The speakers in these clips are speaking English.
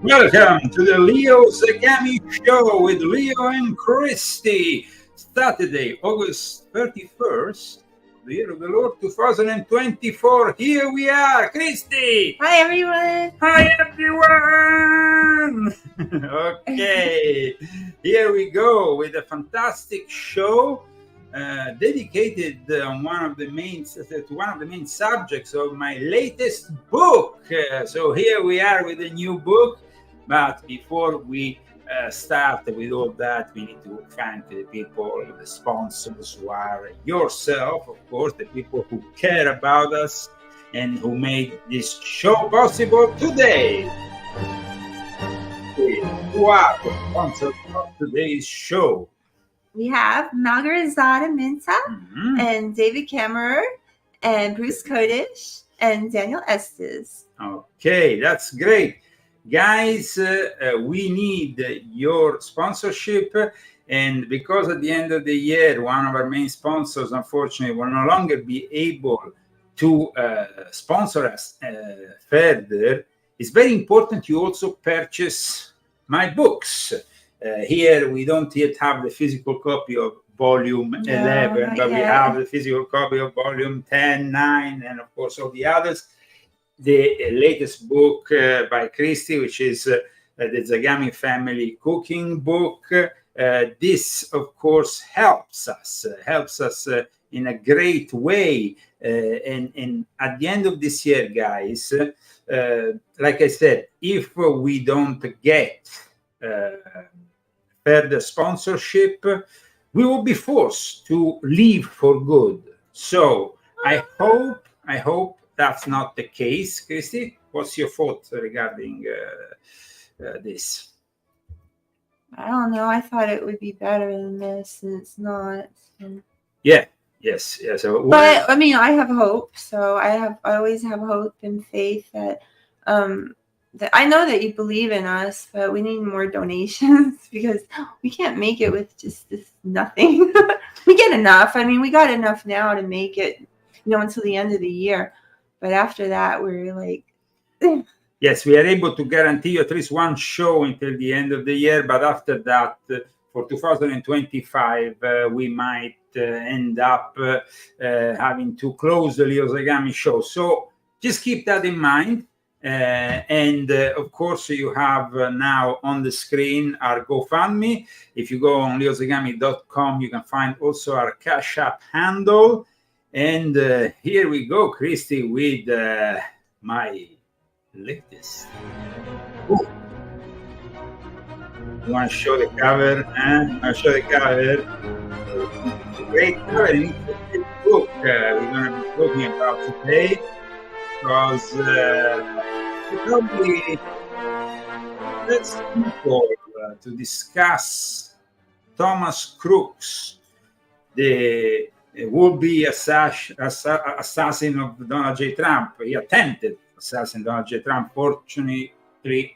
Welcome to the Leo Zagami Show with Leo and Christy. Saturday, August 31st, the year of the Lord 2024. Here we are, Christy. Hi, everyone. Hi, everyone. Okay, here we go with a fantastic show dedicated to one of the main subjects of my latest book. So here we are with a new book. But before we start with all that, we need to thank the people, the sponsors who are yourself, of course, the people who care about us and who made this show possible today. Who are the sponsors of today's show? We have Margarazada Minta and David Kammerer and Bruce Kodish and Daniel Estes. Okay, that's great. Guys, we need your sponsorship, and because at the end of the year, one of our main sponsors, unfortunately, will no longer be able to sponsor us further, it's very important you also purchase my books. Here, we don't yet have the physical copy of volume 11, but we have the physical copy of volume 10, 9, and of course all the others. The latest book by Christy, which is the Zagami family cooking book. This, of course, helps us in a great way. And at the end of this year, guys, like I said, if we don't get further sponsorship, we will be forced to leave for good. So I hope that's not the case. Christy, what's your thoughts regarding this? I don't know. I thought it would be better than this, and it's not. So. Yeah. Yes. So, but I mean, I have hope. So I always have hope and faith that I know that you believe in us, but we need more donations because we can't make it with just this nothing. We get enough. I mean, we got enough now to make it, until the end of the year. But after that, we're like... Yes, we are able to guarantee you at least one show until the end of the year. But after that, for 2025, we might end up having to close the Leo Zagami show. So just keep that in mind. And of course, you have now on the screen our GoFundMe. If you go on leozagami.com, you can find also our Cash App handle. And here we go, Christy, with my latest. Ooh. You want to show the cover? I'll show the cover. Great cover. It's a book we're going to be talking about today, because probably let's people to discuss Thomas Crooks, the would-be assassin of Donald J. Trump. He attempted assassin Donald J. Trump. Fortunately,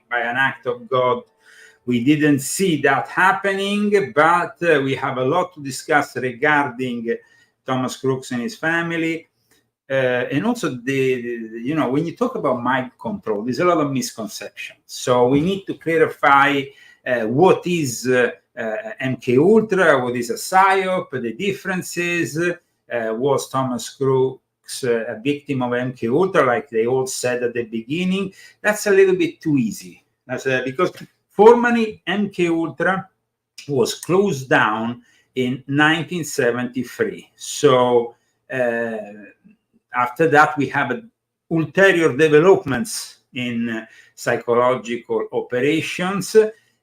by an act of God, we didn't see that happening, but we have a lot to discuss regarding Thomas Crooks and his family. And also, when you talk about mind control, there's a lot of misconceptions. So we need to clarify what is MK Ultra, what is a Psyop, the differences. Was Thomas Crooks a victim of MK Ultra, like they all said at the beginning? That's a little bit too easy. That's because formally MK Ultra was closed down in 1973. So after that, we have ulterior developments in psychological operations.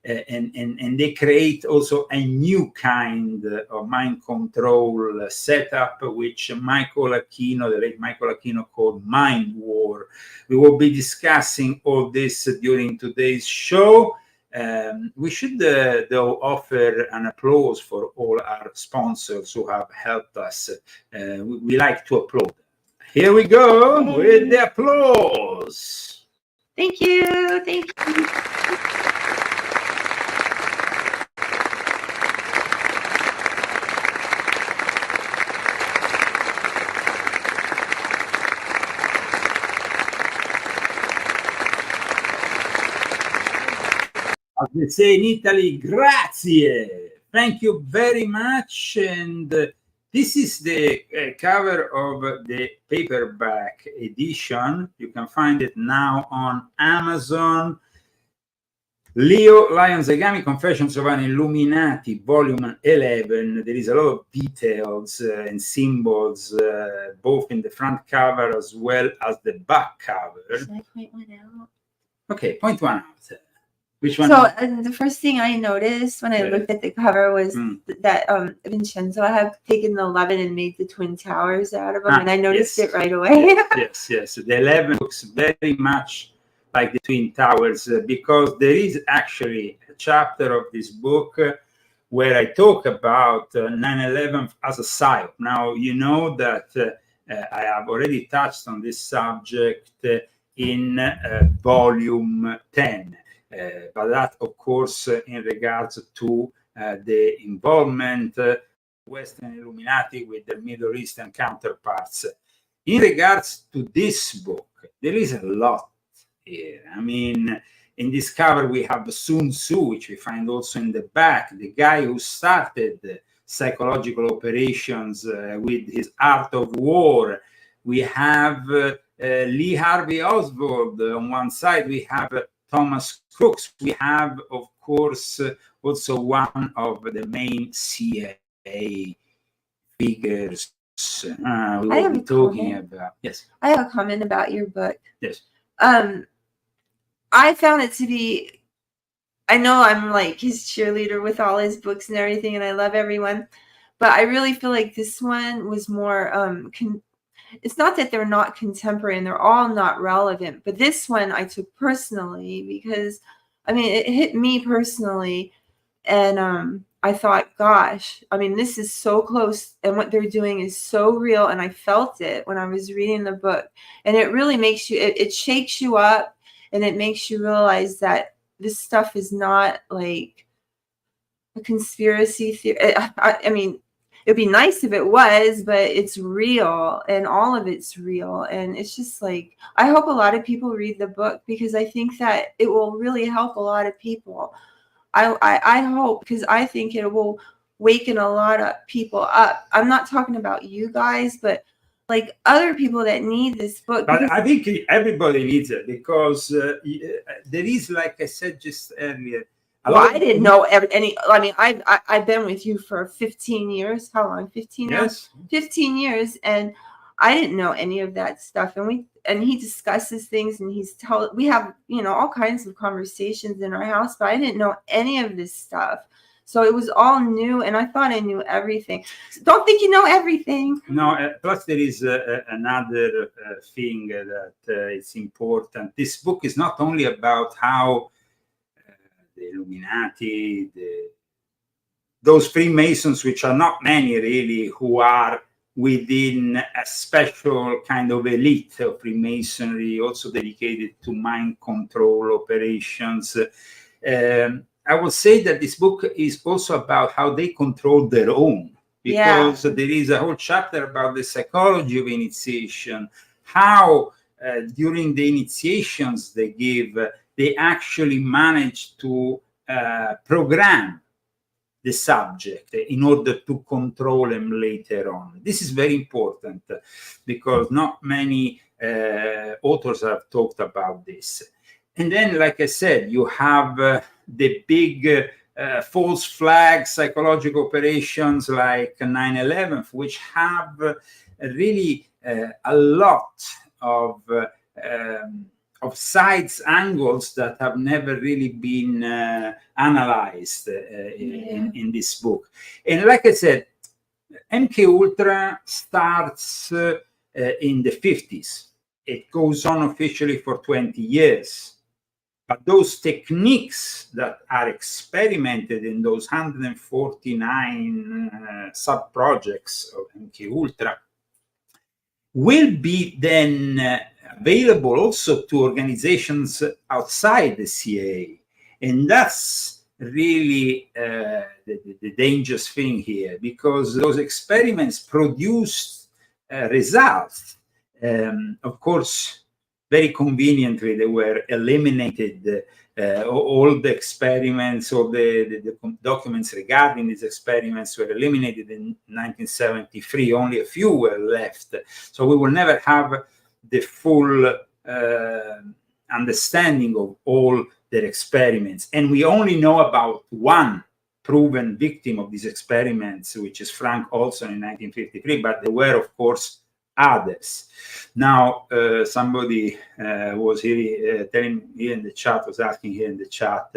And they create also a new kind of mind control setup, which the late Michael Aquino called mind war. We will be discussing all this during today's show. We should, though, offer an applause for all our sponsors who have helped us. We like to applaud. Here we go with the applause. Thank you. Thank you. as they say in Italy, grazie. Thank you very much. And this is the cover of the paperback edition. You can find it now on Amazon. Leo Lion Zagami, Confessions of an Illuminati, Volume 11. There is a lot of details and symbols, both in the front cover as well as the back cover. Should I point one out? Okay, point one out. Which one? So the first thing I noticed when I looked at the cover was that Vincenzo had taken the 11 and made the Twin Towers out of them, and I noticed it right away. Yes. The 11 looks very much like the Twin Towers, because there is actually a chapter of this book where I talk about 9/11 as a psyop. Now, you know that I have already touched on this subject in volume 10. But that, of course, in regards to the involvement Western Illuminati with their Middle Eastern counterparts. In regards to this book, there is a lot here. I mean, in this cover, we have Sun Tzu, which we find also in the back, the guy who started psychological operations with his Art of War. We have Lee Harvey Oswald on one side. We have Thomas Crooks. We have, of course, also one of the main CIA figures we will be talking about. Yes. I have a comment about your book. Yes. I found it to be, I know I'm like his cheerleader with all his books and everything, and I love everyone, but I really feel like this one was more, it's not that they're not contemporary and they're all not relevant, but this one I took personally because, I mean, it hit me personally, and I thought, gosh, I mean, this is so close, and what they're doing is so real, and I felt it when I was reading the book, and it really makes you, it shakes you up, and it makes you realize that this stuff is not like a conspiracy theory. I mean, it'd be nice if it was, but it's real, and all of it's real. And it's just like, I hope a lot of people read the book because I think that it will really help a lot of people. I hope, because I think it will waken a lot of people up. I'm not talking about you guys, but like other people that need this book. But I think everybody needs it because there is, like I said just earlier. Well, I didn't know any. I mean, I've been with you for 15 years. How long? 15 years. 15 years, and I didn't know any of that stuff. And he discusses things, and we have, you know, all kinds of conversations in our house, but I didn't know any of this stuff. So it was all new, and I thought I knew everything. So don't think you know everything. No, plus there is another thing that is important. This book is not only about how the Illuminati, those Freemasons, which are not many really, who are within a special kind of elite of Freemasonry, also dedicated to mind control operations. I will say that this book is also about how they control their own, because there is a whole chapter about the psychology of initiation, how during the initiations they give, they actually manage to program the subject in order to control them later on. This is very important because not many authors have talked about this. And then, like I said, you have the big false flag psychological operations like 9/11, which have really a lot of sides, angles that have never really been analyzed in this book. And like I said, MK Ultra starts in the 50s. It goes on officially for 20 years. But those techniques that are experimented in those 149 sub-projects of MK Ultra will be then available also to organizations outside the CIA. And that's really the dangerous thing here, because those experiments produced results. Of course, very conveniently, they were eliminated. All the experiments, all the documents regarding these experiments were eliminated in 1973. Only a few were left. So we will never have the full understanding of all their experiments. And we only know about one proven victim of these experiments, which is Frank Olson in 1953, but there were, of course, others. Now, somebody was here telling here in the chat, was asking here in the chat,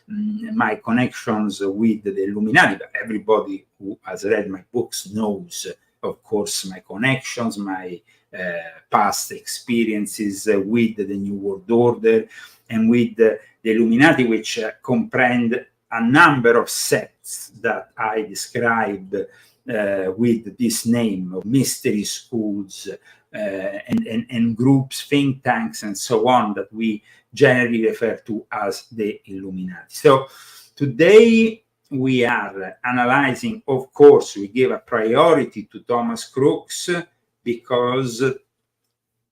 my connections with the Illuminati. But everybody who has read my books knows, of course, my connections, my past experiences with the New World Order and with the Illuminati, which comprehend a number of sects that I described with this name of mystery schools and groups, think tanks, and so on, that we generally refer to as the Illuminati. So today we are analyzing, of course, we give a priority to Thomas Crooks because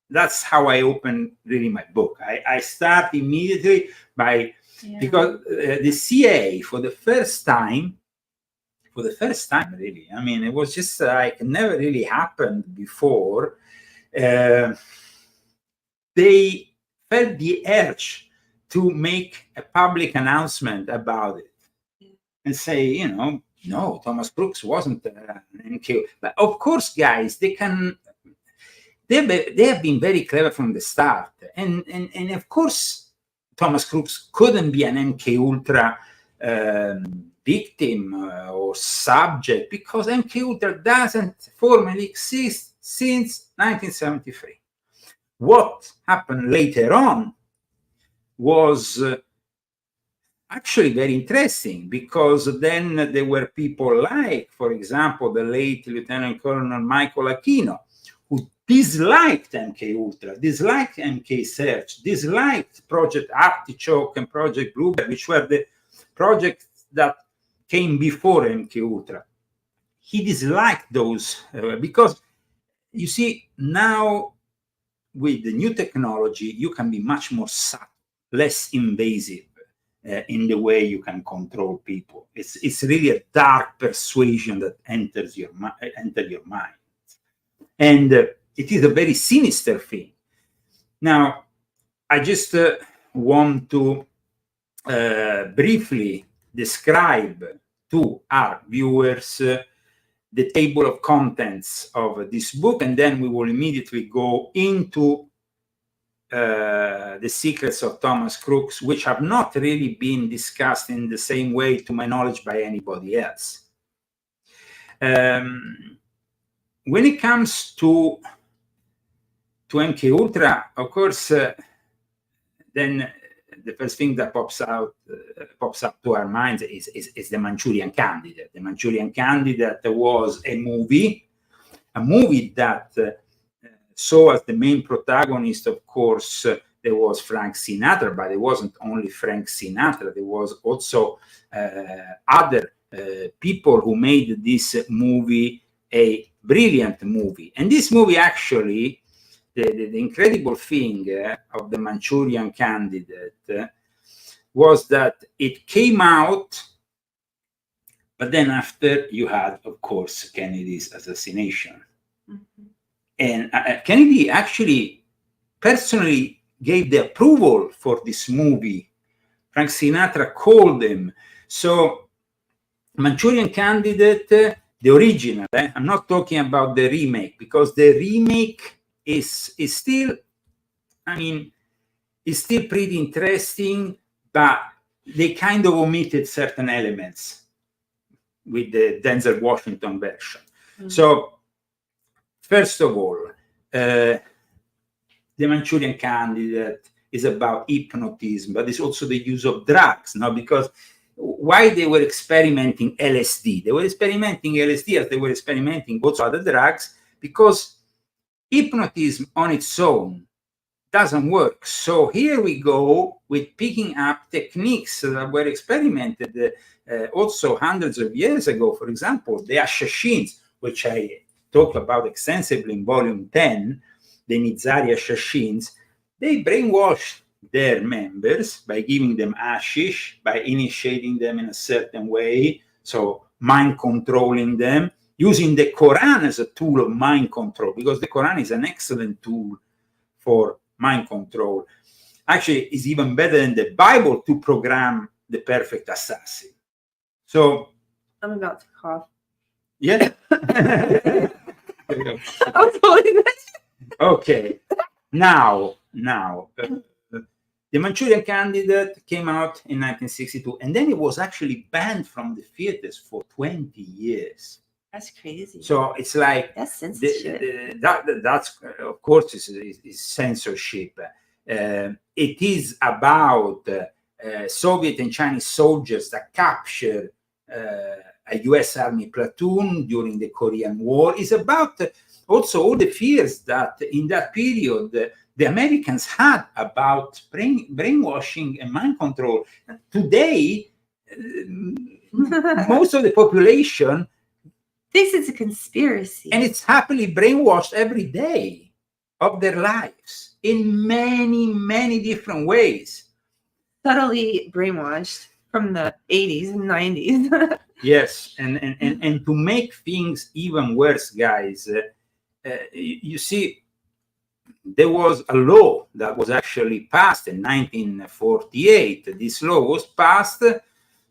that's how I open really my book. I start immediately by, because the CIA for the first time, really, I mean, it was just like never really happened before. They felt the urge to make a public announcement about it and say, you know, no, Thomas Crooks wasn't an NKO. But of course, guys, they have been very clever from the start, and of course, Thomas Crooks couldn't be an MK Ultra victim or subject, because MK Ultra doesn't formally exist since 1973. What happened later on was actually very interesting, because then there were people like, for example, the late Lieutenant Colonel Michael Aquino, who disliked MK Ultra, disliked MK Search, disliked Project Artichoke and Project Bluebird, which were the projects that came before MK Ultra. He disliked those because, you see, now with the new technology, you can be much more subtle, less invasive in the way you can control people. It's really a dark persuasion that enters your mind. And it is a very sinister thing. Now, I just want to briefly describe to our viewers the table of contents of this book, and then we will immediately go into the secrets of Thomas Crooks, which have not really been discussed in the same way, to my knowledge, by anybody else. When it comes to MK Ultra, of course, then the first thing that pops up to our minds is the Manchurian Candidate. The Manchurian Candidate was a movie that saw as the main protagonist, of course, there was Frank Sinatra, but it wasn't only Frank Sinatra. There was also other people who made this movie a brilliant movie. And this movie, actually, the incredible thing of the Manchurian Candidate was that it came out, but then after you had, of course, Kennedy's assassination. Mm-hmm. And Kennedy actually personally gave the approval for this movie. Frank Sinatra called him. So Manchurian Candidate, the original, I'm not talking about the remake, because the remake is still, I mean, it's still pretty interesting, but they kind of omitted certain elements with the Denzel Washington version. Mm-hmm. So, first of all, the Manchurian Candidate is about hypnotism, but it's also the use of drugs, no? Because why they were experimenting LSD? They were experimenting LSD as they were experimenting also other drugs, because hypnotism on its own doesn't work. So here we go with picking up techniques that were experimented also hundreds of years ago. For example, the assassins, which I talk about extensively in volume 10, the Nizari assassins, they brainwashed their members by giving them hashish, by initiating them in a certain way, so mind controlling them, using the Quran as a tool of mind control, because the Quran is an excellent tool for mind control. Actually, it's even better than the Bible to program the perfect assassin. So I'm about to cough. yeah. I was holding this. Okay. Now, the Manchurian Candidate came out in 1962, and then it was actually banned from the theaters for 20 years. That's crazy. So it's like that's censorship. That's of course is censorship. It is about Soviet and Chinese soldiers that captured a U.S. Army platoon during the Korean War. It's about also all the fears that in that period the Americans had about brainwashing and mind control. Today, most of the population thinks it's a conspiracy. And it's happily brainwashed every day of their lives in many, many different ways. Subtly brainwashed from the 80s and 90s. Yes, and to make things even worse, guys, you see, there was a law that was actually passed in 1948. This law was passed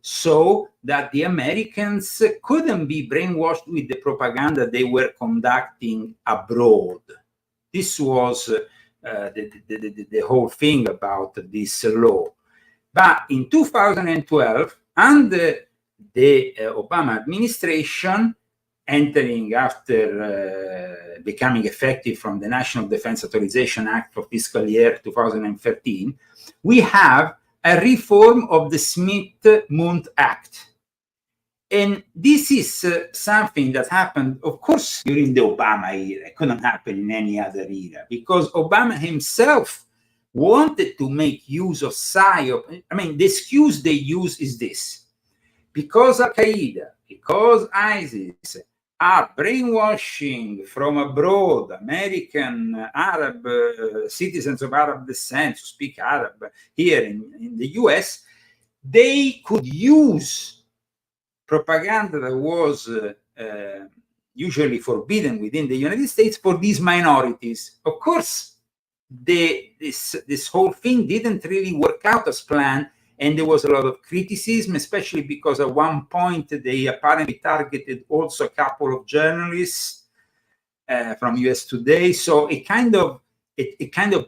so that the Americans couldn't be brainwashed with the propaganda they were conducting abroad. This was the whole thing about this law. But in 2012, under the Obama administration, entering after becoming effective from the National Defense Authorization Act for fiscal year 2013, we have a reform of the Smith-Mundt Act. And this is something that happened, of course, during the Obama era. It couldn't happen in any other era, because Obama himself wanted to make use of Psyop. I mean, the excuse they use is this: because Al-Qaeda, because ISIS are brainwashing from abroad American Arab citizens of Arab descent who speak Arab here in the US, they could use propaganda that was usually forbidden within the United States for these minorities. Of course, this whole thing didn't really work out as planned, and there was a lot of criticism, especially because at one point they apparently targeted also a couple of journalists from US Today. So it kind of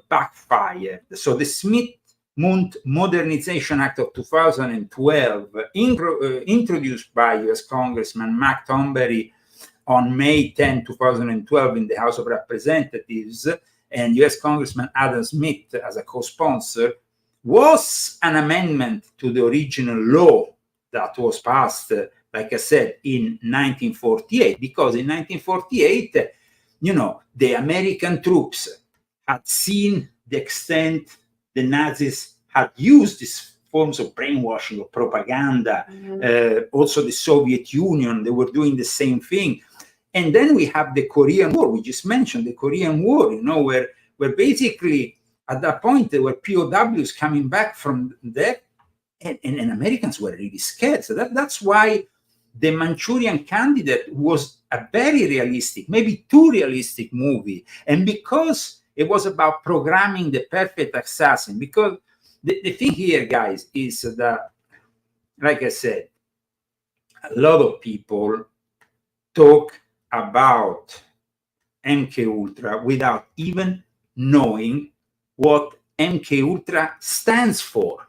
backfired. So the Smith-Mundt Modernization Act of 2012, introduced by US Congressman Mac Thornberry on May 10, 2012 in the House of Representatives, and US Congressman Adam Smith as a co-sponsor, was an amendment to the original law that was passed, like I said, in 1948, because in 1948, the American troops had seen the extent the Nazis had used these forms of brainwashing, of propaganda. Also the Soviet Union, they were doing the same thing. And then we have the Korean War. We just mentioned the Korean War, where basically at that point there were POWs coming back from there, and Americans were really scared. So that's why the Manchurian Candidate was a very realistic, maybe too realistic movie. And because it was about programming the perfect assassin, because the thing here, guys, is that, like I said, a lot of people talk about MK Ultra without even knowing what MK Ultra stands for.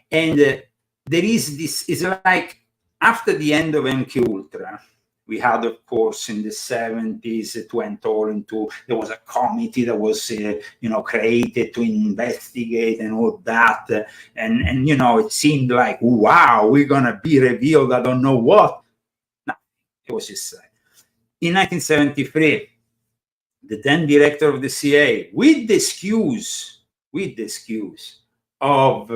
And there is this, it's like after the end of MK Ultra, we had, of course, in the 70s, it went all into, there was a committee that was, created to investigate and all that. And it seemed like, wow, we're going to be revealed, I don't know what. No, it was just in 1973, the then director of the CIA, with the excuse of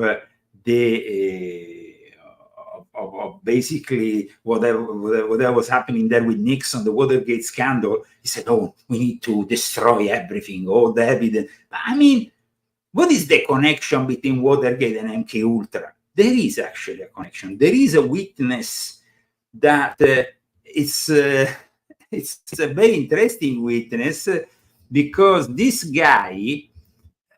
of basically whatever was happening there with Nixon, the Watergate scandal, he said, "Oh, we need to destroy everything, all the evidence." But I mean, what is the connection between Watergate and MK Ultra? There is actually a connection. There is a witness that it's a very interesting witness because this guy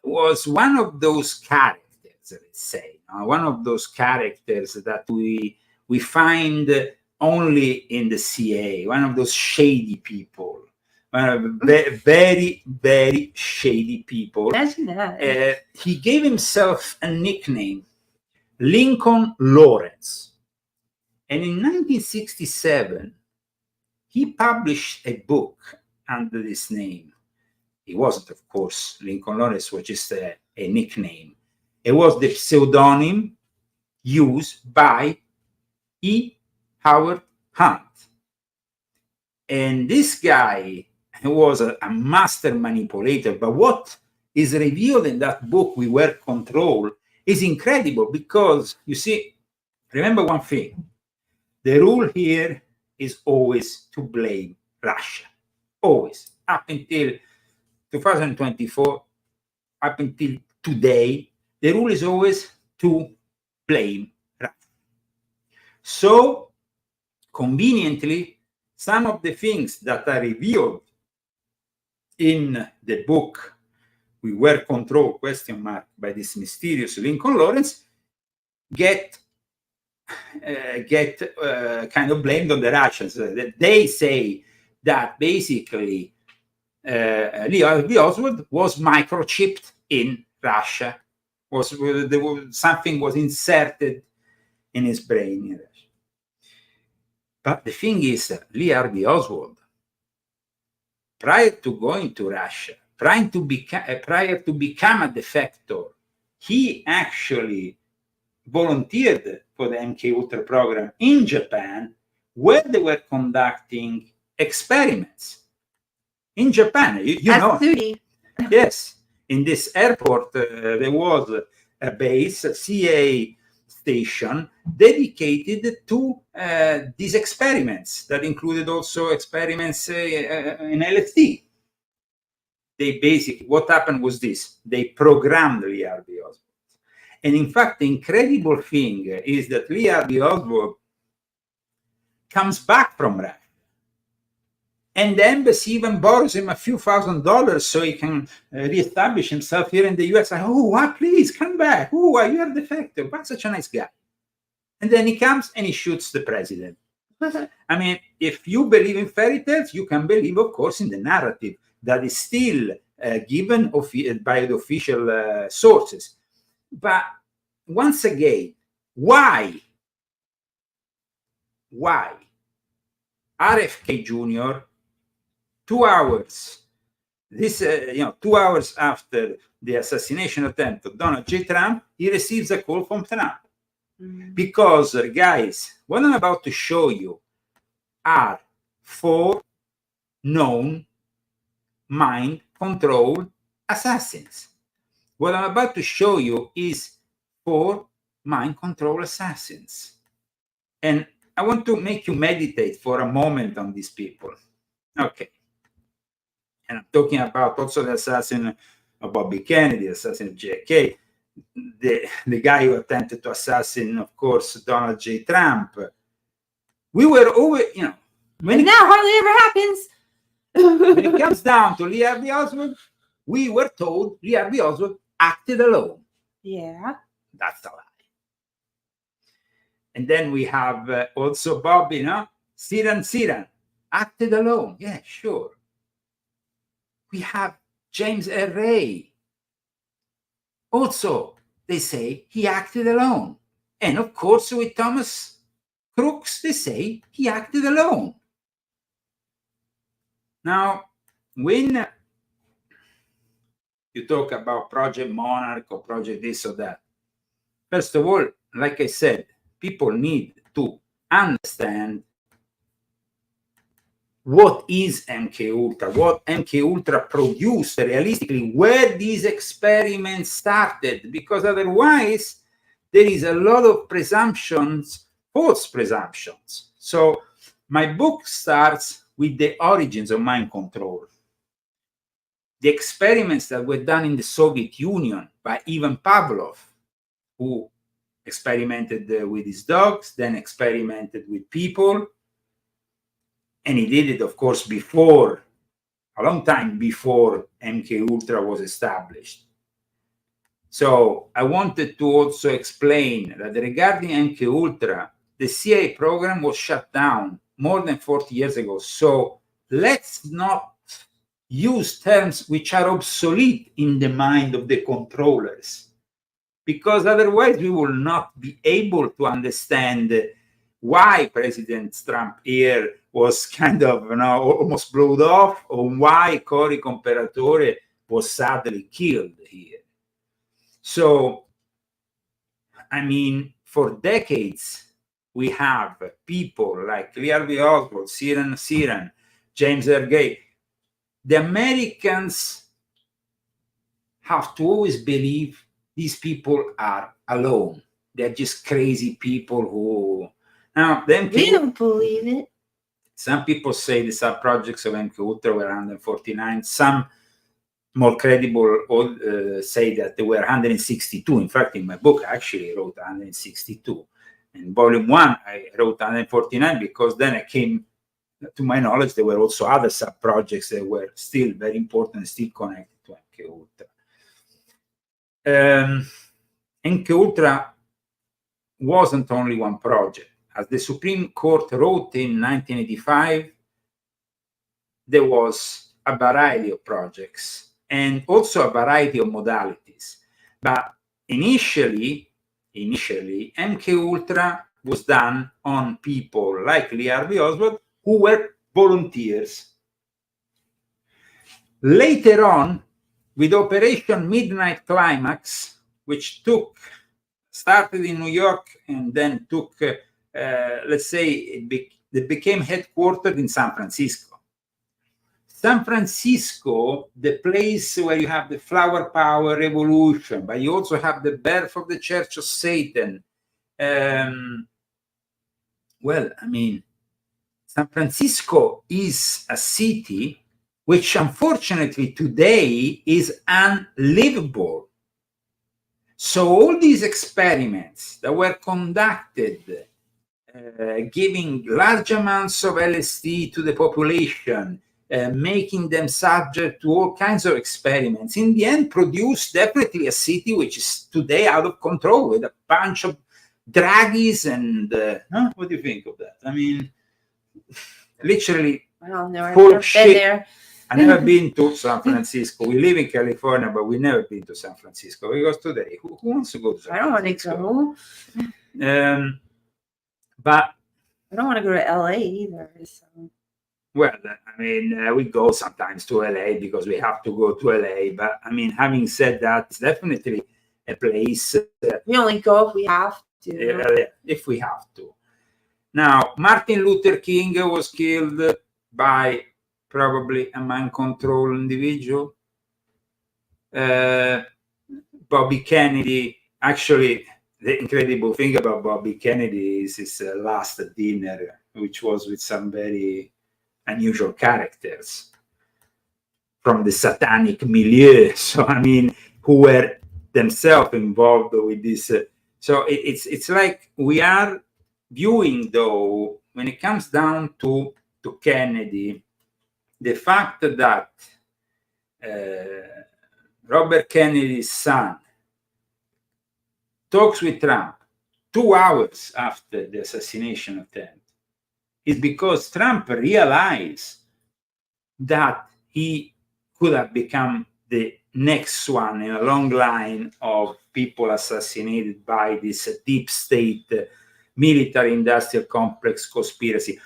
was one of those characters, let's say, one of those characters that we find only in the CIA, one of those shady people, very, very shady people. Imagine that. He gave himself a nickname, Lincoln Lawrence. And in 1967, he published a book under this name. It wasn't, of course, Lincoln Lawrence was just a nickname. It was the pseudonym used by E. Howard Hunt. And this guy was a master manipulator. But what is revealed in that book, We Were Controlled, is incredible because, you see, remember one thing. The rule here is always to blame Russia. Always. Up until 2024, up until today, the rule is always to blame Russia. So, conveniently, some of the things that are revealed in the book We Were Controlled, ? By this mysterious Lincoln Lawrence, get kind of blamed on the Russians. They say that basically Lee Harvey Oswald was microchipped in Russia. Something was inserted in his brain in Russia. But the thing is, Lee Harvey Oswald, prior to going to Russia, prior to become a defector, he actually volunteered for the MK Ultra program in Japan, where they were conducting experiments. In Japan, you know. Yes, in this airport, there was a base, a CIA station dedicated to these experiments that included also experiments in LSD. They basically, what happened was this: they programmed Lee Harvey Oswald. And in fact, the incredible thing is that Lee Harvey Oswald comes back from Russia. And the embassy even borrows him a few $1,000s so he can reestablish himself here in the US. What? Please come back. You are a defector. But such a nice guy. And then he comes and he shoots the president. I mean, if you believe in fairy tales, you can believe, of course, in the narrative that is still given by the official sources. But once again, why RFK Jr., 2 hours, 2 hours after the assassination attempt of Donald J. Trump, he receives a call from Trump. Because, guys, what I'm about to show you are 4 known mind control assassins. What I'm about to show you is 4 mind control assassins. And I want to make you meditate for a moment on these people. Okay. And I'm talking about also the assassin of Bobby Kennedy, the assassin of JFK, the guy who attempted to assassinate, of course, Donald J. Trump. We were always, when now hardly ever happens. When it comes down to Lee Harvey Oswald, we were told Lee Harvey Oswald acted alone. Yeah. That's a lie. And then we have also Bobby, Siran acted alone. Yeah, sure. We have James L. Ray. Also, they say he acted alone. And of course, with Thomas Crooks, they say he acted alone. Now, when you talk about Project Monarch or Project this or that, first of all, like I said, people need to understand what is MK Ultra, what MK Ultra produced realistically, where these experiments started, because otherwise there is a lot of presumptions, false presumptions. So my book starts with the origins of mind control. the experiments that were done in the Soviet Union by Ivan Pavlov, who experimented with his dogs, then experimented with people. And he did it, of course, before, a long time before MK Ultra was established. So I wanted to also explain that regarding MK Ultra, the CIA program was shut down more than 40 years ago. So let's not use terms which are obsolete in the mind of the controllers, because otherwise we will not be able to understand why President Trump here was kind of, almost blown off, or why Cory Comperatore was sadly killed here. So, I mean, for decades, we have people like Lee Harvey Oswald, Siran, James Earl Gay. The Americans have to always believe these people are alone. They're just crazy people who... Now, we don't believe it. Some people say the sub-projects of MK Ultra were 149. Some more credible say that there were 162. In fact, in my book, I actually wrote 162. In volume 1, I wrote 149 because then I came, to my knowledge, there were also other sub-projects that were still very important, still connected to MK Ultra. MK Ultra wasn't only one project. As the Supreme Court wrote in 1985, there was a variety of projects and also a variety of modalities. But initially, MK Ultra was done on people like Lee Harvey Oswald, who were volunteers. Later on, with Operation Midnight Climax, which started in New York and then took, let's say, it became headquartered in San Francisco. San Francisco, the place where you have the flower power revolution, but you also have the birth of the Church of Satan. Well, I mean, San Francisco is a city which unfortunately today is unlivable. So all these experiments that were conducted, giving large amounts of LSD to the population, making them subject to all kinds of experiments, in the end produced definitely a city which is today out of control with a bunch of druggies and what do you think of that? I mean, literally full of shit. There. I've never been to San Francisco. We live in California, but we've never been to San Francisco because today, who wants to go to San Francisco? I don't want to go. But I don't want to go to LA either. So. Well, I mean, we go sometimes to LA because we have to go to LA. But I mean, having said that, it's definitely a place. We only go if we have to. If we have to. Now, Martin Luther King was killed by probably a mind-controlled individual. Bobby Kennedy, actually, the incredible thing about Bobby Kennedy is his last dinner, which was with some very unusual characters from the satanic milieu. So, I mean, who were themselves involved with this. So it's like we are viewing, though, when it comes down to Kennedy, the fact that Robert Kennedy's son talks with Trump 2 hours after the assassination attempt is because Trump realized that he could have become the next one in a long line of people assassinated by this deep state military industrial complex conspiracy.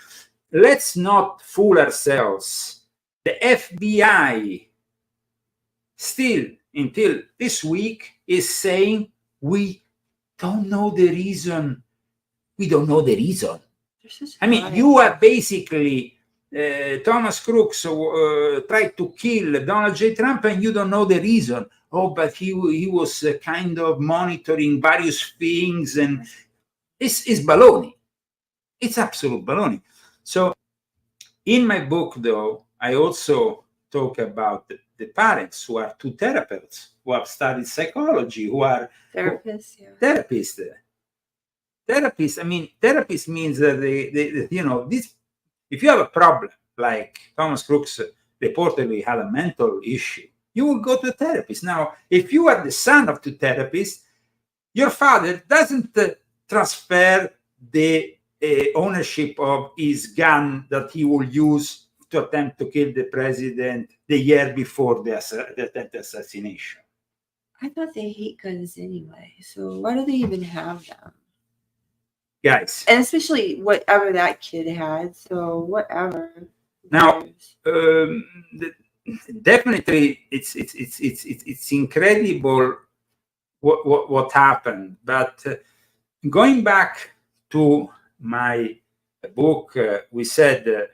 Let's not fool ourselves. The FBI still, until this week, is saying we don't know the reason. We don't know the reason. I mean, you are basically Thomas Crooks tried to kill Donald J. Trump and you don't know the reason. Oh, but he was kind of monitoring various things, and it's baloney. It's absolute baloney. So in my book, though, I also talk about the parents who are two therapists who have studied psychology, who are therapists. Yeah. Therapists. I mean, therapist means that this. If you have a problem, like Thomas Crooks reportedly had a mental issue, you will go to a therapist. Now, if you are the son of two therapists, your father doesn't transfer the ownership of his gun that he will use to attempt to kill the president the year before the attempted assassination. I thought they hate guns anyway, so why do they even have them? Guys. And especially whatever that kid had, so whatever. Now, definitely, it's incredible what happened. But going back to my book, we said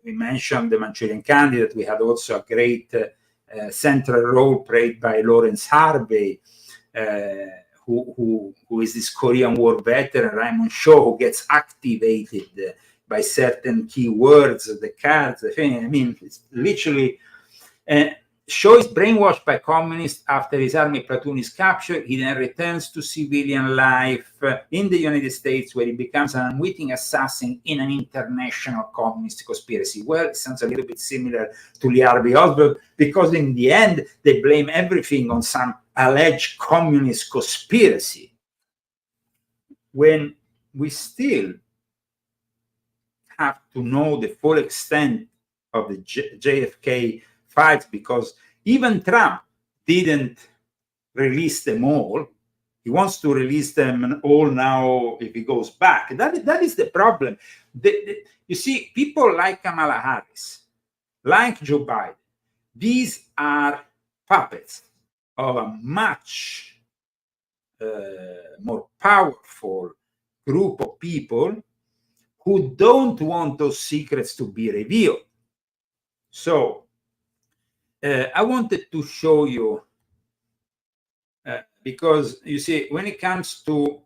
we mentioned the Manchurian Candidate. We had also a great central role played by Lawrence Harvey, who is this Korean War veteran, Raymond Shaw, who gets activated by certain keywords, the cards. I mean, it's literally. Shaw is brainwashed by communists after his army platoon is captured. He then returns to civilian life in the United States, where he becomes an unwitting assassin in an international communist conspiracy. Well, it sounds a little bit similar to Lee Harvey Oswald, because in the end, they blame everything on some alleged communist conspiracy, when we still have to know the full extent of the JFK files, because even Trump didn't release them all. He wants to release them all now if he goes back. That is the problem. You see, people like Kamala Harris, like Joe Biden, these are puppets of a much more powerful group of people who don't want those secrets to be revealed. So, I wanted to show you, because you see, when it comes to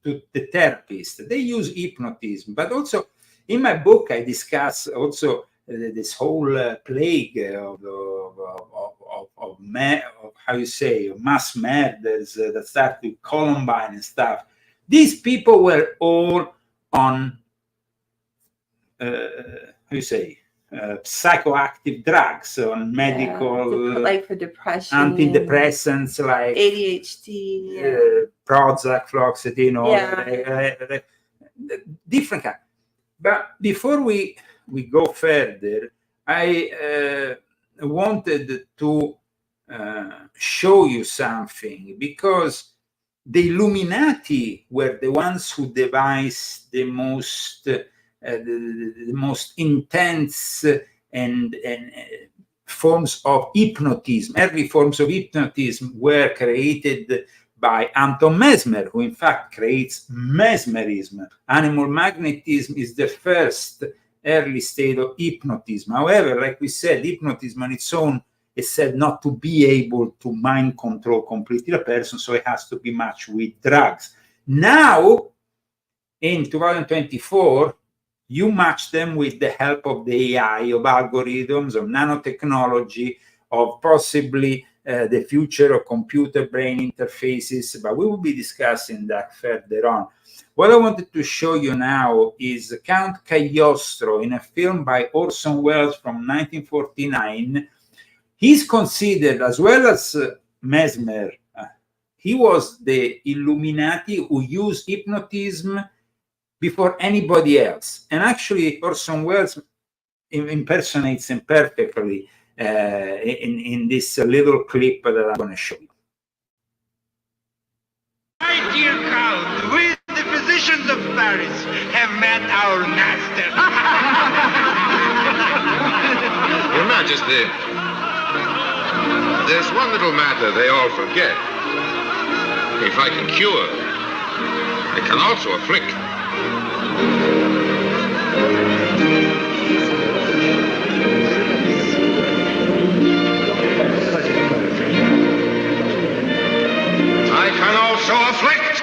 the therapist, they use hypnotism, but also in my book, I discuss also this whole plague of how you say, mass murders that start with Columbine and stuff. These people were all on, how you say, psychoactive drugs, on medical, like for depression, antidepressants, like ADHD, Prozac, fluoxetine, different kind. But before we go further, I wanted to show you something, because the Illuminati were the ones who devised the most intense and forms of hypnotism. Early forms of hypnotism were created by Anton Mesmer, who in fact creates mesmerism. Animal magnetism is the first early state of hypnotism. However, like we said, hypnotism on its own is said not to be able to mind control completely a person, so it has to be matched with drugs. Now, in 2024, you match them with the help of the AI, of algorithms, of nanotechnology, of possibly the future of computer-brain interfaces, but we will be discussing that further on. What I wanted to show you now is Count Cagliostro in a film by Orson Welles from 1949. He's considered, as well as Mesmer, he was the Illuminati who used hypnotism before anybody else. And actually, Orson Welles impersonates him perfectly in this little clip that I'm going to show you. My dear Count, we, the physicians of Paris, have met our master. Your Majesty, there's one little matter they all forget. If I can cure, I can also afflict. I can also afflict.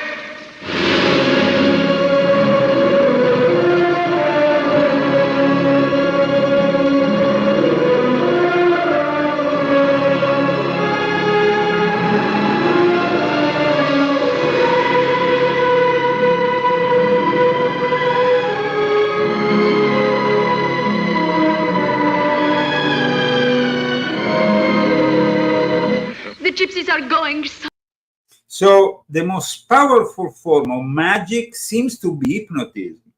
So the most powerful form of magic seems to be hypnotism.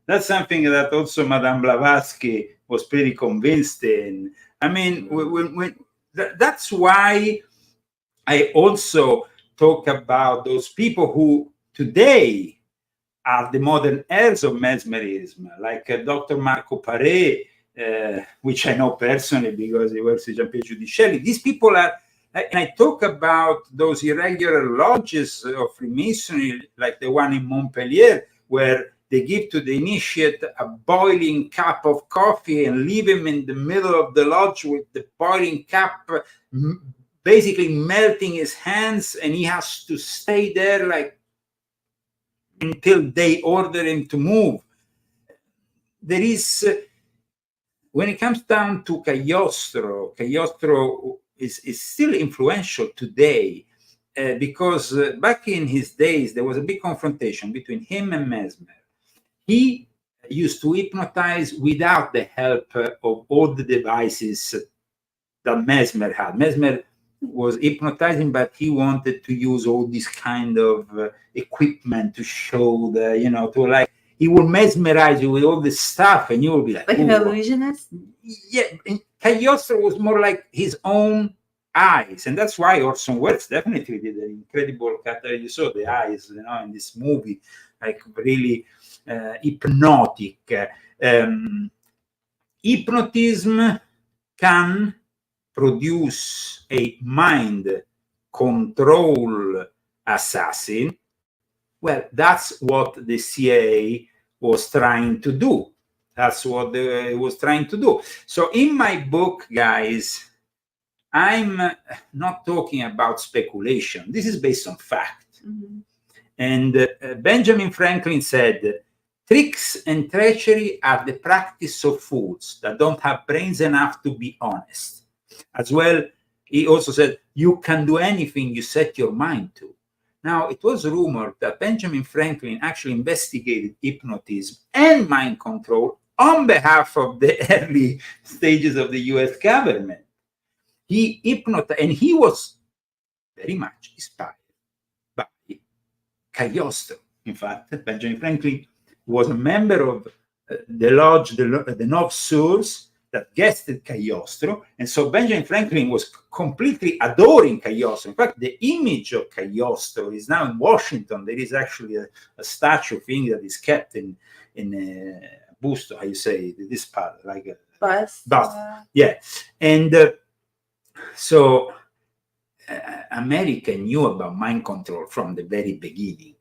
That's something that also Madame Blavatsky was pretty convinced in. I mean, that's why I also talk about those people who today are the modern heirs of mesmerism, like Dr. Marco Paré, which I know personally because he works with Jean-Pierre Giudicelli. These people are, and I talk about those irregular lodges of Freemasonry, like the one in Montpellier, where they give to the initiate a boiling cup of coffee and leave him in the middle of the lodge with the boiling cup, basically melting his hands, and he has to stay there like until they order him to move. There is, when it comes down to Cagliostro is still influential today because back in his days, there was a big confrontation between him and Mesmer. He used to hypnotize without the help of all the devices that Mesmer had. Mesmer was hypnotizing, but he wanted to use all this kind of equipment to show the, to like, he will mesmerize you with all this stuff and you will be like an illusionist? Yeah, Cagliostro was more like his own eyes, and that's why Orson Welles definitely did an incredible cut. You saw the eyes, in this movie, like really hypnotic. Hypnotism can produce a mind control assassin. Well, that's what the CIA was trying to do. That's what it was trying to do. So in my book, guys, I'm not talking about speculation. This is based on fact. Mm-hmm. And Benjamin Franklin said, tricks and treachery are the practice of fools that don't have brains enough to be honest. As well, he also said, you can do anything you set your mind to. Now, it was rumored that Benjamin Franklin actually investigated hypnotism and mind control on behalf of the early stages of the US government. He hypnotized, and he was very much inspired by Cagliostro. In fact, Benjamin Franklin was a member of the lodge, the Nov Source, that guested Cagliostro, and so Benjamin Franklin was completely adoring Cagliostro. In fact, the image of Cagliostro is now in Washington. There is actually a statue thing that is kept in busto, how you say this part, like a bust. Yeah, and so America knew about mind control from the very beginning.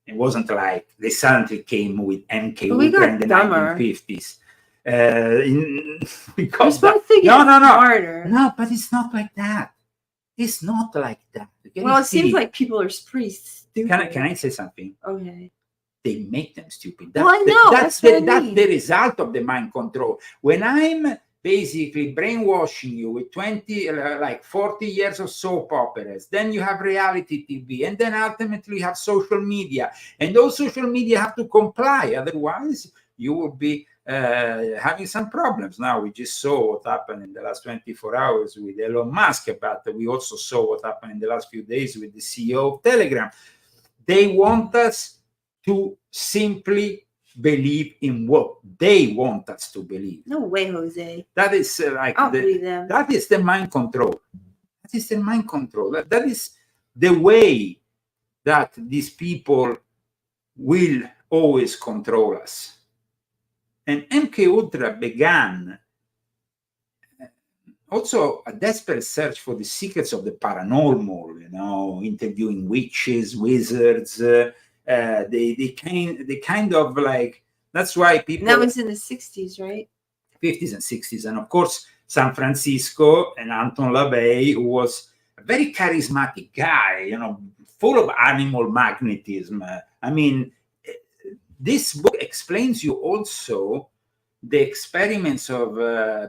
It wasn't like they suddenly came with MK Ultra in the 1950s. Because no, but it's not like that. It's not like that. Well, it seems like people are pretty stupid. Can I say something? Okay. They make them stupid. Well, I know. That's the result of the mind control. When I'm basically brainwashing you with 40 years of soap operas, then you have reality TV, and then ultimately you have social media, and those social media have to comply. Otherwise, you will be having some problems. Now, we just saw what happened in the last 24 hours with Elon Musk, but we also saw what happened in the last few days with the CEO of Telegram. They want us to simply believe in what they want us to believe. No way, Jose. That is believe them. That is the mind control. That is the mind control. That is the way that these people will always control us. And MK Ultra began also a desperate search for the secrets of the paranormal, interviewing witches, wizards. They kind of like, that's why people. That was in the 60s, right? 50s and 60s. And of course, San Francisco and Anton LaVey, who was a very charismatic guy, full of animal magnetism. This book explains you also the experiments of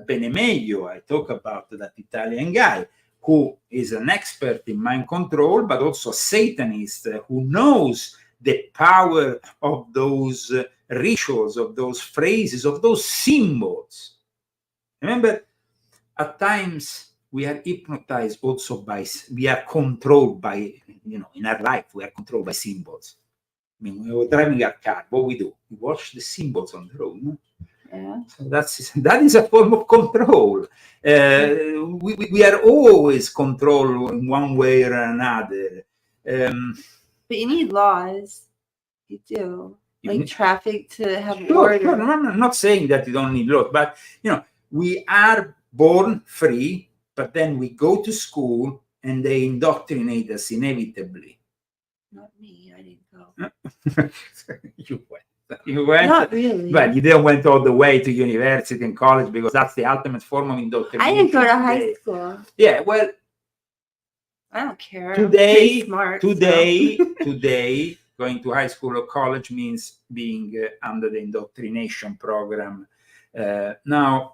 Benemeglio. I talk about that Italian guy who is an expert in mind control, but also a Satanist who knows the power of those rituals, of those phrases, of those symbols. Remember, at times we are hypnotized also we are controlled by, in our life, we are controlled by symbols. I mean, when we're driving a car, what we do? We watch the symbols on the road. No? Yeah. So that is a form of control. We are always controlled in one way or another. But you need laws. You do. Like traffic to have Sure, order. sure. No, I'm not saying that you don't need laws, but we are born free, but then we go to school and they indoctrinate us inevitably. Not me. I didn't go. You went. Not really. Well, you didn't went all the way to university and college because that's the ultimate form of indoctrination. I didn't go to high school. Yeah, well, I don't care. Today, I'm smart, today, going to high school or college means being under the indoctrination program. Now,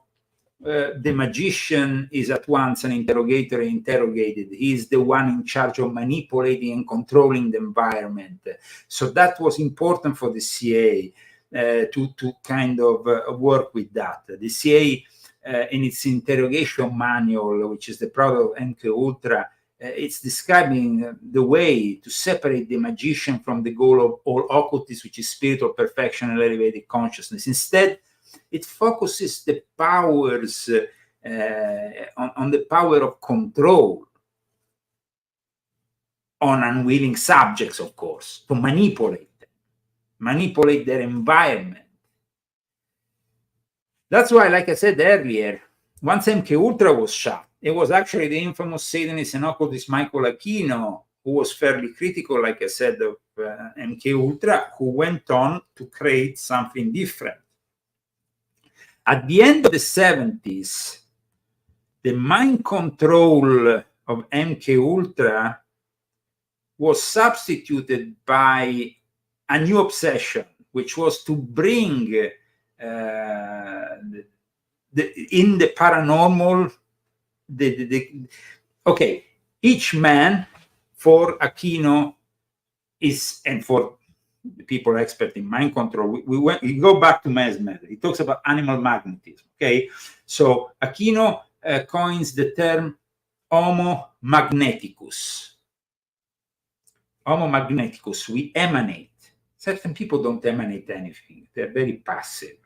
the magician is at once an interrogator and interrogated. He is the one in charge of manipulating and controlling the environment. So that was important for the CIA to kind of work with that. The CIA, in its interrogation manual, which is the product of MK Ultra, it's describing the way to separate the magician from the goal of all occultists, which is spiritual perfection and elevated consciousness. Instead, it focuses the powers on the power of control on unwilling subjects, of course, to manipulate them, manipulate their environment. That's why, like I said earlier, once MK Ultra was shot, it was actually the infamous Satanist and occultist Michael Aquino, who was fairly critical, like I said, of MK Ultra, who went on to create something different. At the end of the 70s, the mind control of MK Ultra was substituted by a new obsession, which was to bring in the paranormal, each man, for Aquino is, and for the people expert in mind control, we go back to Mesmer. He talks about animal magnetism. Okay, so Aquino coins the term Homo magneticus. Homo magneticus, we emanate. Certain people don't emanate anything; they're very passive.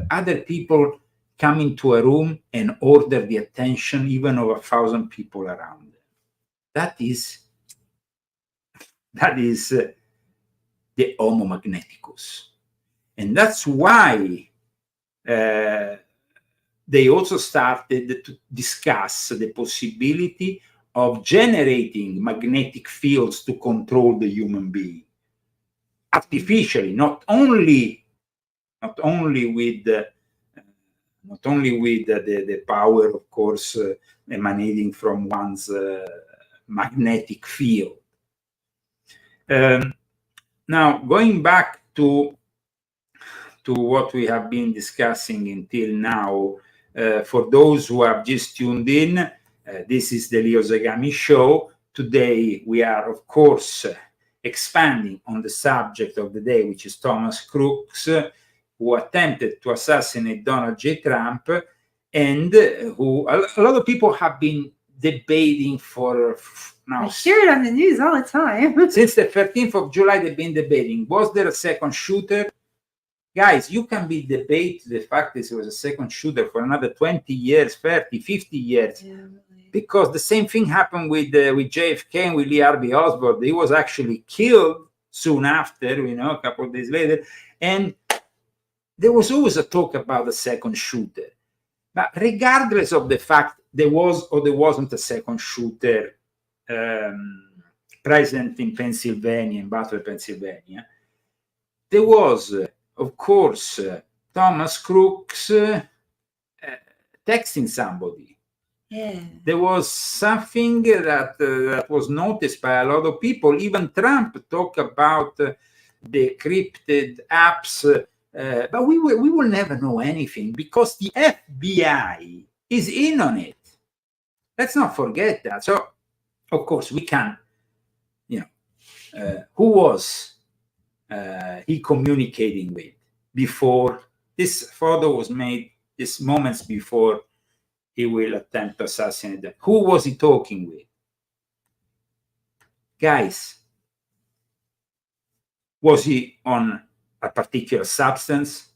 Other people come into a room and order the attention even of 1,000 people around them. That is the Homo magneticus. And that's why they also started to discuss the possibility of generating magnetic fields to control the human being artificially, not only with the power, of course, emanating from one's magnetic field. Now, going back to what we have been discussing until now, for those who have just tuned in, this is the Leo Zagami Show. Today, we are, of course, expanding on the subject of the day, which is Thomas Crooks, who attempted to assassinate Donald J. Trump, and who a lot of people have been debating for now. I hear it on the news all the time. Since the 13th of July, they've been debating, was there a second shooter? Guys, you can be debate the fact that it was a second shooter for another 20 years, 30, 50 years. Yeah, really. Because the same thing happened with JFK and with Lee Harvey Oswald. He was actually killed soon after, a couple of days later. And there was always a talk about a second shooter. But regardless of the fact there was or there wasn't a second shooter present in Pennsylvania, in Butler, Pennsylvania, there was, of course, Thomas Crooks texting somebody. Yeah. There was something that was noticed by a lot of people. Even Trump talked about the encrypted apps, but we will never know anything because the FBI is in on it. Let's not forget that. So, of course, we can, who was he communicating with before this photo was made, just moments before he will attempt to assassinate them. Who was he talking with? Guys, was he on a particular substance?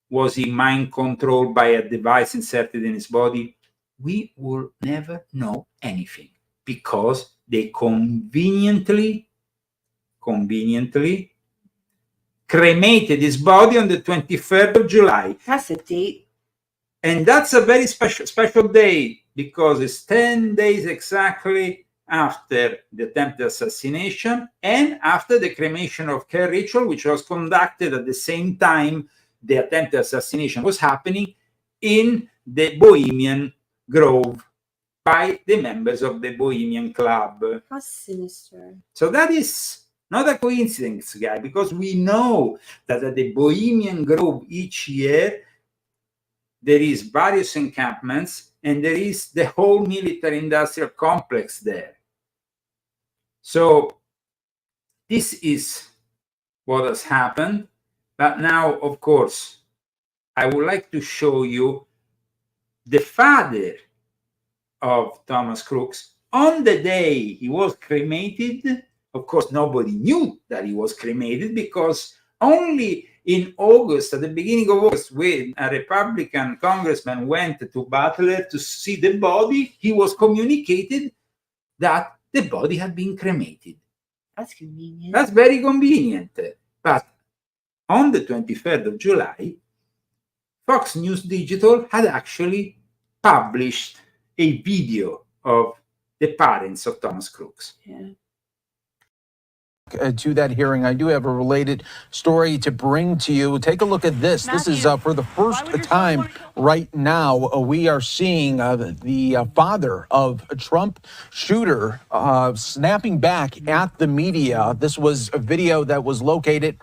Was he mind controlled by a device inserted in his body? We will never know anything because they conveniently cremated his body on the 23rd of July. That's a date. And that's a very special day because it's 10 days exactly after the attempted assassination and after the cremation of care ritual, which was conducted at the same time the attempted assassination was happening in the Bohemian Grove by the members of the Bohemian Club. How sinister. So that is not a coincidence, guy, because we know that at the Bohemian Grove each year there is various encampments and there is the whole military industrial complex there. So this is what has happened. But now, of course, I would like to show you the father of Thomas Crooks. On the day he was cremated, of course, nobody knew that he was cremated because only in August, at the beginning of August, when a Republican congressman went to Butler to see the body, he was communicated that the body had been cremated. That's convenient. That's very convenient. But on the 23rd of July, Fox News Digital had actually published a video of the parents of Thomas Crooks. Yeah. To that hearing, I do have a related story to bring to you. Take a look at this. Matthew, this is for the first time right now. We are seeing the father of a Trump shooter snapping back at the media. This was a video that was located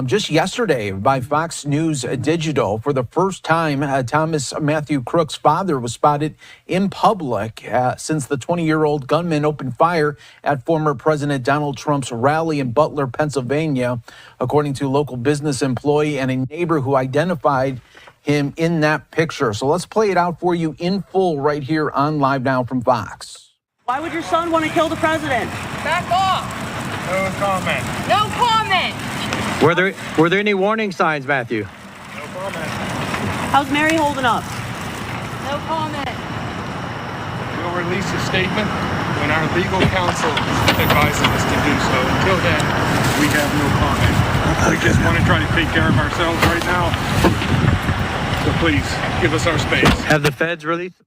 just yesterday by Fox News Digital. For the first time, Thomas Matthew Crooks' father was spotted in public since the 20-year-old gunman opened fire at former President Donald Trump's rally in Butler, Pennsylvania, according to a local business employee and a neighbor who identified him in that picture. So let's play it out for you in full right here on Live Now from Fox. Why would your son want to kill the president? Back off! No comment. No comment! Were there any warning signs, Matthew? No comment. How's Mary holding up? No comment. We'll release a statement when our legal counsel advises us to do so. Until then, we have no comment. We just want to try to take care of ourselves right now. So please, give us our space. Have the feds released?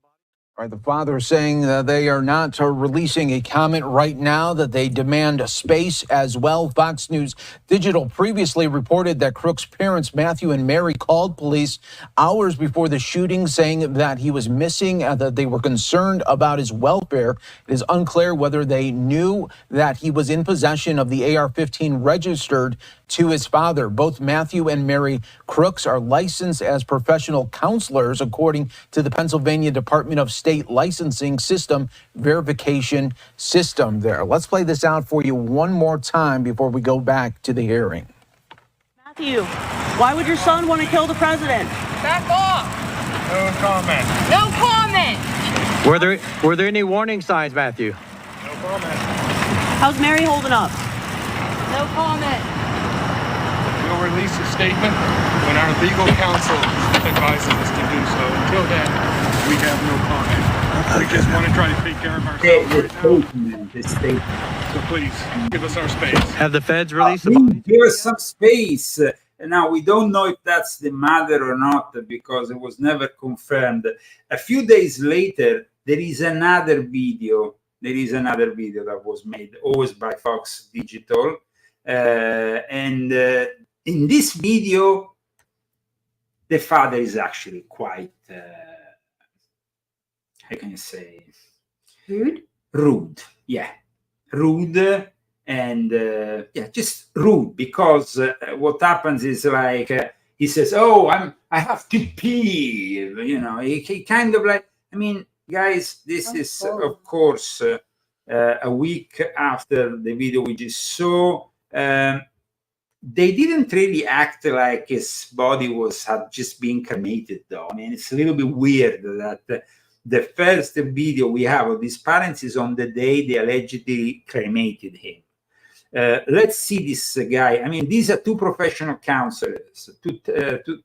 All right, the father saying that they are not releasing a comment right now, that they demand space as well. Fox News Digital previously reported that Crooks' parents, Matthew and Mary, called police hours before the shooting, saying that he was missing, that they were concerned about his welfare. It is unclear whether they knew that he was in possession of the AR-15 registered to his father. Both Matthew and Mary Crooks are licensed as professional counselors, according to the Pennsylvania Department of State Licensing System Verification System there. Let's play this out for you one more time before we go back to the hearing. Matthew, why would your son want to kill the president? Back off! No comment. No comment! Were there any warning signs, Matthew? No comment. How's Mary holding up? No comment. We'll release a statement when our legal counsel advises us to do so. Until then, we have no comment. We just want to try to take care of ourselves right now. The statement. So please, give us our space. Have the feds released the body? Give us some space. Now, we don't know if that's the mother or not because it was never confirmed. A few days later, there is another video. That was made, always by Fox Digital. In this video, the father is actually quite, how can you say? Rude, yeah. Rude and, just rude because what happens is like, he says, oh, I have to pee, you know, he kind of like, I mean, guys, this is, of course, a week after the video we just saw. they didn't really act like his body had just been cremated, though. I mean, it's a little bit weird that the first video we have of these parents is on the day they allegedly cremated him. Let's see this guy. I mean, these are two professional counselors,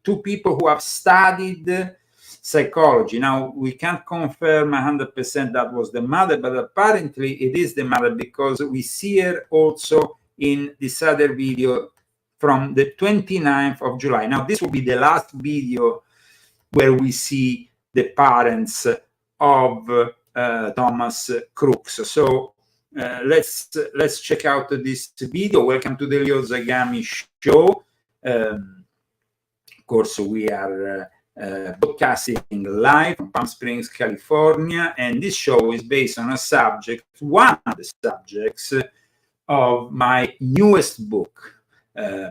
two people who have studied psychology. Now, we can't confirm 100% that was the mother, but apparently it is the mother, because we see her also in this other video from the 29th of July. Now, this will be the last video where we see the parents of Thomas Crooks. So let's check out this video. Welcome to the Leo Zagami show. Of course, we are broadcasting live from Palm Springs, California, and this show is based on a subject, one of the subjects of my newest book,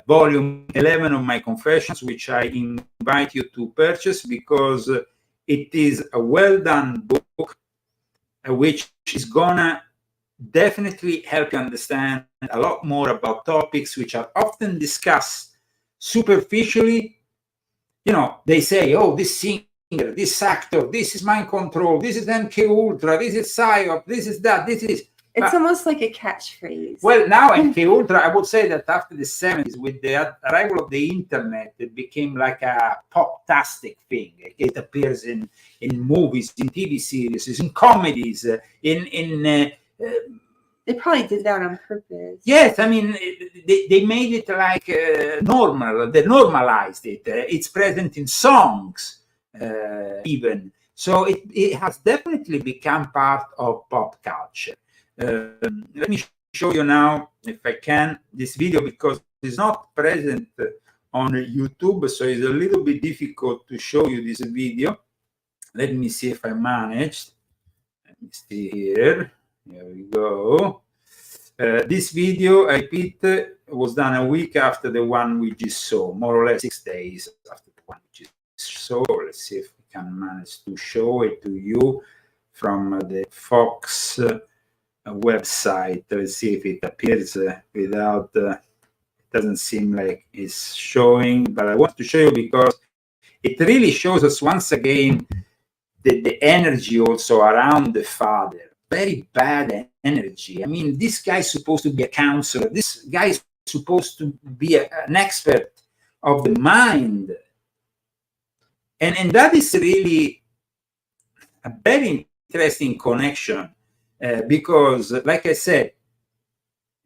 volume 11 of my Confessions, which I invite you to purchase because it is a well-done book, which is gonna definitely help you understand a lot more about topics which are often discussed superficially. You know, they say, oh, this singer, this actor, this is mind control, this is MK Ultra, this is Psyop, this is that, this is... It's almost like a catchphrase. Well, now MK Ultra, I would say that after the 70s, with the arrival of the internet, it became like a pop-tastic thing. It appears in movies, in TV series, in comedies, they probably did that on purpose. Yes, I mean, they made it like normal. They normalized it. It's present in songs, even. So it has definitely become part of pop culture. Let me show you now, if I can, this video, because it's not present on YouTube, so it's a little bit difficult to show you this video. Let me see if I managed. Let me see here. Here we go. This video, I repeat, was done a week after the one we just saw, more or less 6 days after the one we just saw. Let's see if we can manage to show it to you from the Fox website. Let's see if it appears without, it doesn't seem like it's showing, but I want to show you because it really shows us once again the energy also around the father. Very bad energy. I mean, this guy's supposed to be a counselor. This guy is supposed to be an expert of the mind. And that is really a very interesting connection because, like I said,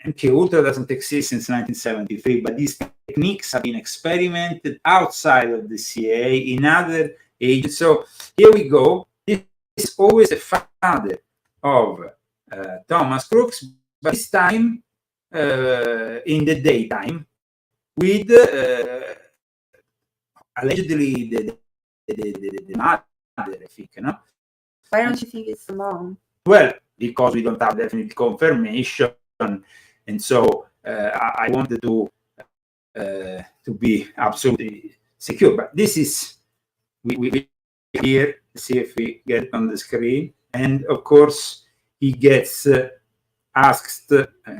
MK Ultra doesn't exist since 1973, but these techniques have been experimented outside of the CIA in other ages. So here we go. This is always a father of Thomas Crooks, but this time in the daytime with allegedly the mother, I think, you know? Why don't you think it's the mom? Well, because we don't have definite confirmation, and so I wanted to be absolutely secure. But this is we here. See if we get it on the screen. And of course, he gets asked.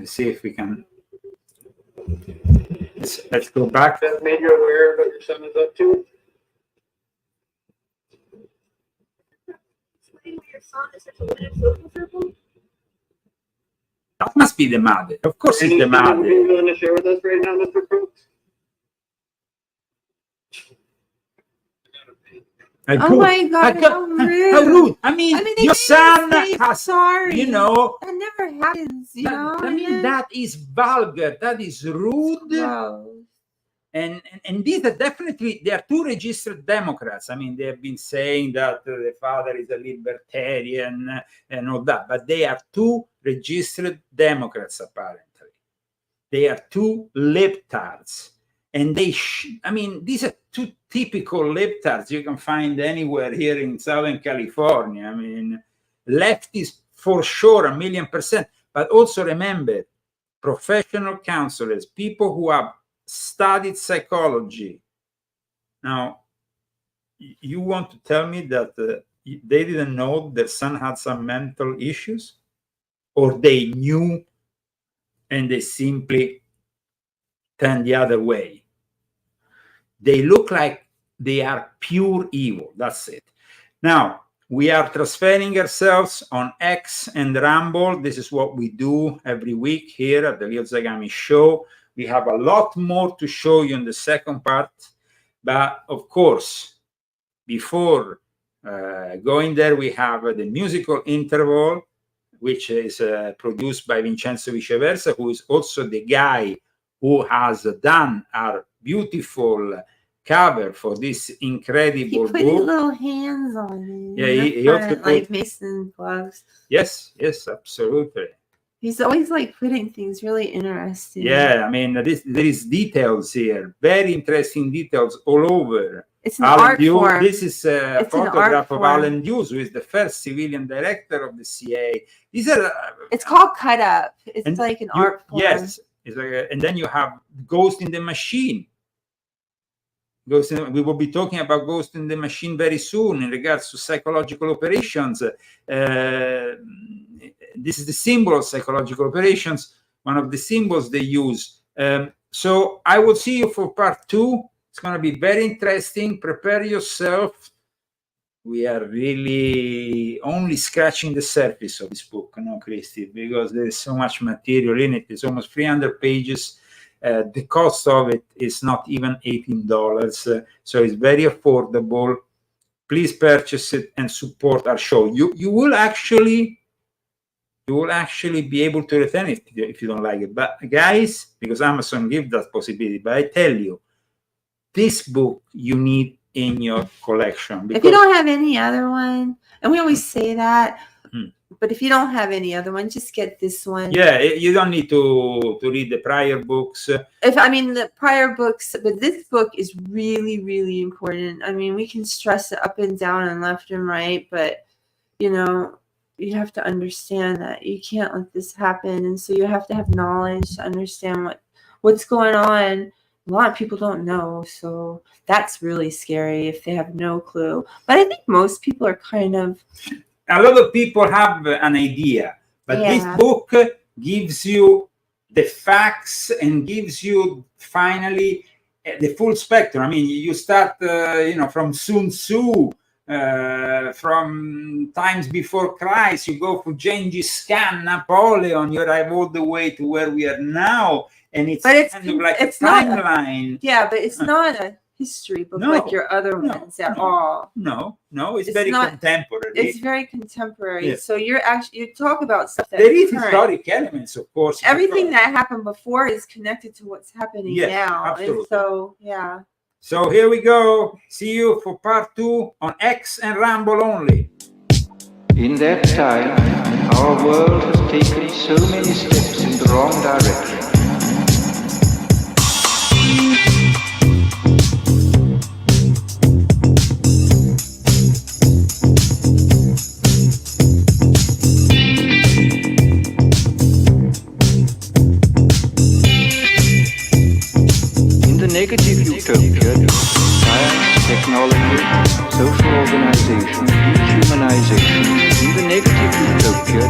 See if we can. Let's go back. That made you aware of what your son is up to? That must be the mother. Of course, it's the mother. Are you willing to share with us right now, Mr. Crooks? Oh my God, how rude. How rude. I mean your son has, sorry. you know. That never happens, you know. I mean, that is vulgar. That is rude. No. And these are definitely, they are two registered Democrats. I mean, they have been saying that the father is a libertarian and all that, but they are two registered Democrats, apparently. They are two libtards. And I mean, these are two typical libtards you can find anywhere here in Southern California. I mean, leftists for sure, 1,000,000%. But also remember, professional counselors, people who have studied psychology. Now, you want to tell me that they didn't know their son had some mental issues? Or they knew and they simply than the other way. They look like they are pure evil. That's it. Now, we are transferring ourselves on X and Rumble. This is what we do every week here at the Leo Zagami Show. We have a lot more to show you in the second part. But, of course, before going there, we have the musical interval, which is produced by Vincenzo Viceversa, who is also the guy who has done our beautiful cover for this incredible He put book. little hands on it. Yeah, he also put, like Mason gloves. Yes, absolutely. He's always like putting things really interesting. Yeah, I mean, there is details here, very interesting details all over. It's an art Deuce, form. this is a photograph of form. Alan Deuce, who is the first civilian director of the CIA. These are. It's called Cut Up. It's like an art form. Yes, it's like and then you have Ghost in the Machine. We will be talking about Ghost in the Machine very soon in regards to psychological operations. This is the symbol of psychological operations, one of the symbols they use. So I will see you for part 2. It's going to be very interesting. Prepare yourself. We are really only scratching the surface of this book, Christy, because there is so much material in it. It's almost 300 pages. The cost of it is not even $18, so it's very affordable. Please purchase it and support our show. You will actually be able to return it if you don't like it. But guys, because Amazon gives that possibility, but I tell you, this book you need in your collection. If you don't have any other one, and we always say that, but if you don't have any other one, just get this one. Yeah, you don't need to read the prior books. The prior books, but this book is really, really important. I mean, we can stress it up and down and left and right, but you have to understand that you can't let this happen, and so you have to have knowledge to understand what's going on. A lot of people don't know, so that's really scary if they have no clue. But I think most people are kind of... A lot of people have an idea, but this book gives you the facts and gives you finally the full spectrum. I mean, you start, from Sun Tzu, from times before Christ, you go for Genghis Khan, Napoleon, you arrive all the way to where we are now. And it's kind of like a timeline. But it's not a history book like your other ones at all. No, it's very contemporary. It's very contemporary. Yes. So you talk about stuff that there is historic elements, of course. Everything that happened before is connected to what's happening now. Absolutely. And so So here we go. See you for part 2 on X and Rumble only. In that time, our world has taken so many steps in the wrong direction. Negative utopia, science, technology, social organization, dehumanization. In the negative utopia,